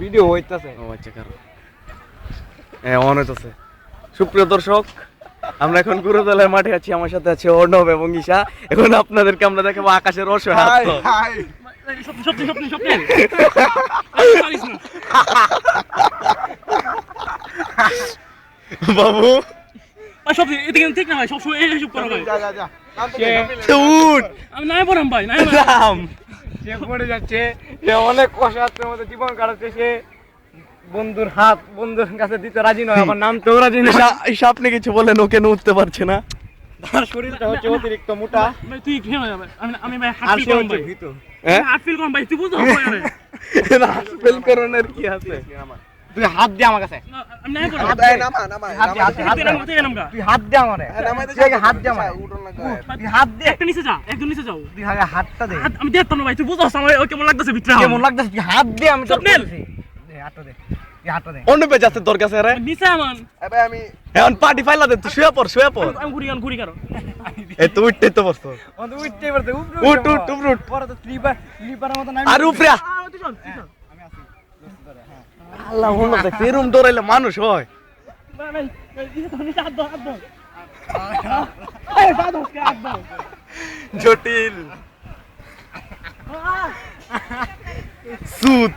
Video হইতাছে। ও আচ্ছা কারণ অন হইতাছে। সুপ্রিয় দর্শক, আমরা এখন গুরুতলার মাঠে আছি, আমার সাথে আছে অর্ণব এবং ঈশা। এখন আপনাদেরকে আমরা দেখাবো আকাশের অসহায় হাত। সত্যি বাবু সত্যি এটা কিন্তু ঠিক না ভাই, সবসময় এইসব করো ভাই। উঠ আমি নাই পড়াম ভাই, নাই রাম সে পড়ে যাচ্ছে, সে অনেক কষ্টের মধ্যে জীবন কাটাচ্ছে, সে বন্ধুর হাত বন্ধুর কাছে দিতে রাজি নয়, আবার নামতেও রাজি নয়। ঈশা আপনি কিছু বলেন, ও কেন উঠতে পারছে না? তার শরীরটা হচ্ছে অতিরিক্ত মোটা ভাই তুই ঘেমে যাবে। আমি ভাই হাত আর ফিল সে করব হচ্ছে ভাই। ভীত। হ্যাঁ হাত ফিল করব ভাই, তুই বুঝতে হবে না। ফেল করানোর কি আছে? তুই হাত দে আমার কাছে, আমি নাই পড়াম। হাত দে, হাত দে, হাত দে, তুই হাত দে আমারে, তুই আগে হাত দে আমারে, তুই হাত দে, একটা নিচে যা, একদম নিচে যাও। তুই আগে হাতটা দে। আমি দেখতাম না ভাই, তুই বুঝছস আমার কেমন লাগতেছে ভিতরে। কেমন লাগতেছে, তুই হাত দে, আমি তোর স্বপ্নিল। বলছি। দে হাতটা দে, তুই হাতটা দে। অর্ণবে যাচ্ছে তোর কাছে রে। নিচে আমান। এখন পার্টি ফাইলা দে, তুই শুয়ে পড়। আমি ঘুরি কারো। এই তো উঠতেই তো বসতো। ও তো উঠতেই পারতে, উঠ উঠ। পরে তো স্লিপারের মতো নামি। আর উপরে আ। তুই চল, তুই চল। আল্লাহ মনে দেখছে এরম দৌড়াইলে মানুষ হয়। ভাই ভাই, নিচে হাত দাও, হাত দাও। এই হাত দাও, হাত দাও। জটিল সুত